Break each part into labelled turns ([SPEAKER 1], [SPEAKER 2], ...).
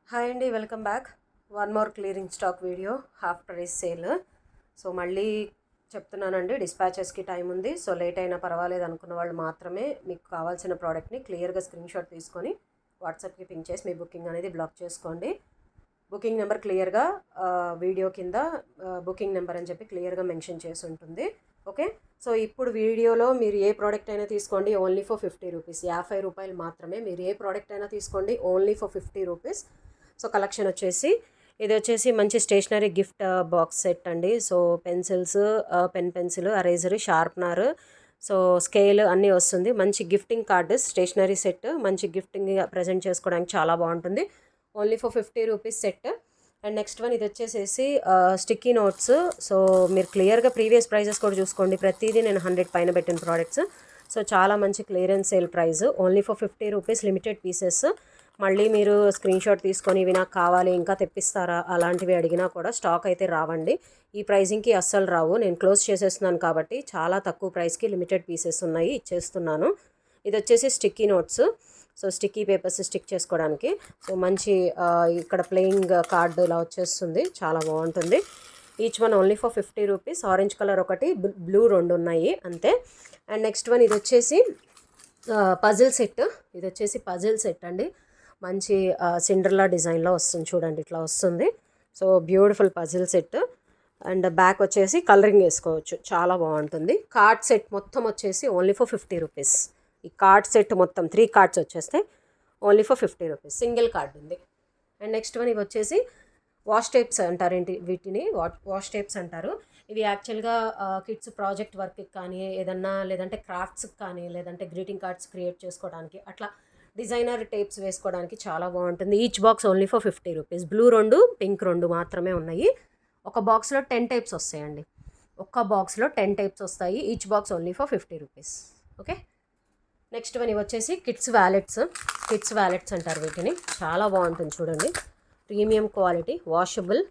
[SPEAKER 1] Hi అండి, welcome back. One more clearing stock video, half price sale. So మళ్ళీ చెప్తున్నానండి, డిస్పాచెస్కి time ఉంది. So late అయినా పర్వాలేదు అనుకున్న వాళ్ళు మాత్రమే మీకు కావాల్సిన ప్రోడక్ట్ని క్లియర్గా స్క్రీన్ షాట్ తీసుకొని వాట్సాప్కి పింక్ చేసి మీ బుకింగ్ అనేది బ్లాక్ చేసుకోండి. బుకింగ్ నెంబర్ క్లియర్గా వీడియో కింద బుకింగ్ నెంబర్ అని చెప్పి క్లియర్గా మెన్షన్ చేసి ఉంటుంది. ఓకే, సో ఇప్పుడు వీడియోలో మీరు ఏ ప్రోడక్ట్ అయినా తీసుకోండి, ఓన్లీ ఫర్ 50 రూపీస్, 50 రూపాయలు మాత్రమే. మీరు ఏ ప్రోడక్ట్ అయినా తీసుకోండి, only for 50 rupees. So collection వచ్చేసి ఇది వచ్చేసి మంచి స్టేషనరీ గిఫ్ట్ బాక్స్ సెట్ అండి. So pencils, pencil, a eraser, sharpener, so scale అన్నీ వస్తుంది. మంచి గిఫ్టింగ్ కార్డు, స్టేషనరీ సెట్, మంచి గిఫ్టింగ్ ప్రజెంట్ చేసుకోవడానికి చాలా బాగుంటుంది. Only for 50 rupees set. And next one ఇది వచ్చేసేసి స్టిక్కీ నోట్స్. సో మీరు క్లియర్గా ప్రీవియస్ ప్రైజెస్ కూడా చూసుకోండి, ప్రతిదీ నేను 100 పైన పెట్టిన ప్రోడక్ట్స్. సో చాలా మంచి clearance sale price, only for 50 rupees, limited pieces. మళ్ళీ మీరు స్క్రీన్ షాట్ తీసుకొని ఇవి నాకు కావాలి ఇంకా తెప్పిస్తారా అలాంటివి అడిగినా కూడా స్టాక్ అయితే రావండి. ఈ ప్రైజింగ్కి అస్సలు రావు, నేను క్లోజ్ చేసేస్తున్నాను కాబట్టి చాలా తక్కువ ప్రైస్కి లిమిటెడ్ పీసెస్ ఉన్నాయి, ఇచ్చేస్తున్నాను. ఇది వచ్చేసి sticky notes. So sticky papers stick చేసుకోవడానికి. సో మంచి ఇక్కడ ప్లేయింగ్ కార్డు ఇలా వచ్చేస్తుంది, చాలా బాగుంటుంది. Each one only for 50 rupees. Orange colour ఒకటి, బ్లూ 2 ఉన్నాయి అంతే. అండ్ నెక్స్ట్ వన్ ఇది వచ్చేసి పజిల్ సెట్. ఇది వచ్చేసి పజిల్ సెట్ అండి, మంచి సిండ్రెల్లా డిజైన్లో వస్తుంది, చూడండి ఇట్లా వస్తుంది. So beautiful puzzle set. And back వచ్చేసి కలరింగ్ వేసుకోవచ్చు, చాలా బాగుంటుంది. కార్డ్ సెట్ మొత్తం వచ్చేసి ఓన్లీ ఫర్ 50 రూపీస్. ఈ కార్డ్ సెట్ మొత్తం 3 కార్డ్స్ వచ్చేస్తే only for 50 rupees, single card ఉంది. అండ్ నెక్స్ట్ వన్ ఇవి వచ్చేసి వాష్ టేప్స్ అంటారు, ఏంటి వీటిని వాష్ టేప్స్ అంటారు. ఇవి యాక్చువల్గా కిడ్స్ ప్రాజెక్ట్ వర్క్కి కానీ, ఏదన్నా లేదంటే క్రాఫ్ట్స్కి కానీ, లేదంటే గ్రీటింగ్ కార్డ్స్ క్రియేట్ చేసుకోవడానికి, అట్లా డిజైనర్ టేప్స్ వేసుకోవడానికి చాలా బాగుంటుంది. Each box only for 50 rupees. Blue 2, pink 2 మాత్రమే ఉన్నాయి. ఒక బాక్స్లో 10 టైప్స్ వస్తాయండి, ఒక్క బాక్స్లో 10 టైప్స్ వస్తాయి. Each box only for 50 rupees. Okay, next one ఇవి వచ్చేసి కిడ్స్ వ్యాలెట్స్ అంటారు వీటిని. చాలా బాగుంటుంది చూడండి, premium quality, washable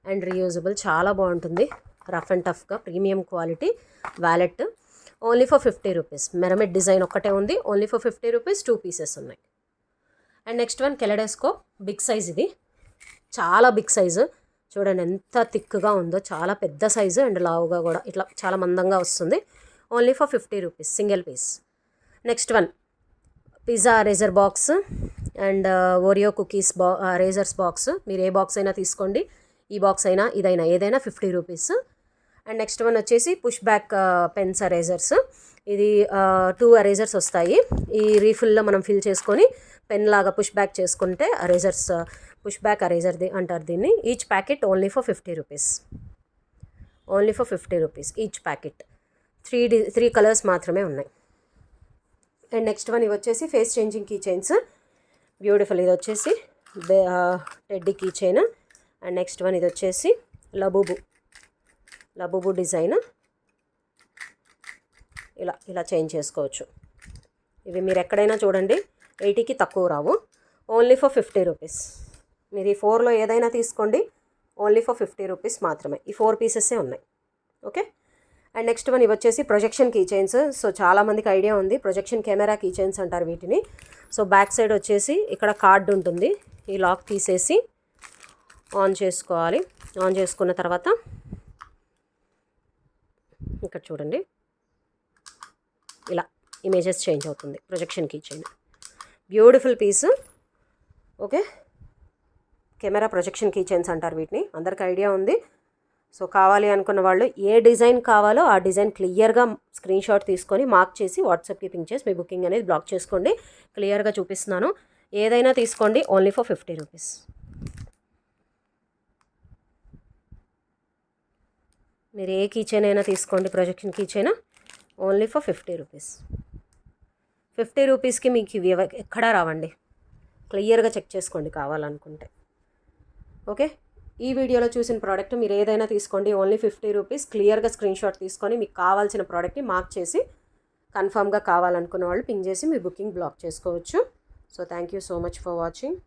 [SPEAKER 1] and reusable, చాలా బాగుంటుంది. రఫ్ అండ్ టఫ్గా premium quality wallet, only for 50 rupees. Mermaid design ఒక్కటే ఉంది, ఓన్లీ ఫర్ 50 రూపీస్. 2 పీసెస్ ఉన్నాయి. And next one kaleidoscope, big size. ఇది చాలా బిగ్ సైజు, చూడండి ఎంత థిక్గా ఉందో, చాలా పెద్ద సైజు అండ్ లావుగా కూడా ఇట్లా చాలా మందంగా వస్తుంది. Only for 50 rupees, single piece. Next one pizza razor box and Oreo cookies razors box. మీరు ఏ బాక్స్ అయినా తీసుకోండి, ఈ బాక్స్ అయినా ఇదైనా ఏదైనా 50 రూపీస్. అండ్ నెక్స్ట్ వన్ వచ్చేసి పుష్ బ్యాక్ పెన్స్ అరేజర్స్. ఇది 2 అరేజర్స్ వస్తాయి. ఈ రీఫిల్లో మనం ఫిల్ చేసుకొని పెన్ లాగా పుష్ బ్యాక్ చేసుకుంటే అరేజర్స్, పుష్ బ్యాక్ అరేజర్ అంటారు దీన్ని. Each packet only for 50 rupees, only for 50 rupees each packet. 3 colours మాత్రమే ఉన్నాయి. అండ్ నెక్స్ట్ వన్ ఇవి వచ్చేసి face changing key chains, beautiful. ఇది వచ్చేసి teddy key chain. And next one ఇది వచ్చేసి లబూబు డిజైన్. ఇలా చేంజ్ చేసుకోవచ్చు. ఇవి మీరు ఎక్కడైనా చూడండి 80కి తక్కువ రావు, ఓన్లీ ఫర్ 50 రూపీస్. మీరు ఈ 4లో ఏదైనా తీసుకోండి, ఓన్లీ ఫర్ 50 రూపీస్ మాత్రమే. ఈ 4 పీసెస్సే ఉన్నాయి. ఓకే, అండ్ నెక్స్ట్ వన్ ఇవి వచ్చేసి ప్రొజెక్షన్ కీ చైన్స్. సో చాలామందికి ఐడియా ఉంది, ప్రొజెక్షన్ కెమెరా కీ చైన్స్ అంటారు వీటిని. సో బ్యాక్ సైడ్ వచ్చేసి ఇక్కడ కార్డు ఉంటుంది, ఈ లాక్ తీసేసి ఆన్ చేసుకోవాలి. ఆన్ చేసుకున్న తర్వాత ఇక్కడ చూడండి ఇలా ఇమేజెస్ చేంజ్ అవుతుంది. Projection key chain, beautiful piece. Okay, camera projection key chains అంటారు వీటిని, అందరికి ఐడియా ఉంది. సో కావాలి అనుకున్న వాళ్ళు ఏ డిజైన్ కావాలో ఆ డిజైన్ క్లియర్గా స్క్రీన్ షాట్ తీసుకొని మార్క్ చేసి వాట్సాప్కి పింక్ చేసి మీ బుకింగ్ అనేది బ్లాక్ చేసుకోండి. క్లియర్గా చూపిస్తున్నాను, ఏదైనా తీసుకోండి, ఓన్లీ ఫర్ 50 రూపీస్. మీరు ఏ కీచైన్ అయినా తీసుకోండి, ప్రొజెక్షన్ కీచైనా, ఓన్లీ ఫర్ 50 రూపీస్. 50 రూపీస్కి మీకు ఇవి ఎక్కడా రావండి, క్లియర్గా చెక్ చేసుకోండి కావాలనుకుంటే. ఓకే, ఈ వీడియోలో చూసిన ప్రోడక్ట్ మీరు ఏదైనా తీసుకోండి, ఓన్లీ 50 రూపీస్. క్లియర్గా స్క్రీన్ షాట్ తీసుకొని మీకు కావాల్సిన ప్రోడక్ట్ని మార్క్ చేసి కన్ఫామ్గా కావాలనుకున్న వాళ్ళు పింక్ చేసి మీ బుకింగ్ బ్లాక్ చేసుకోవచ్చు. So thank you so much for watching.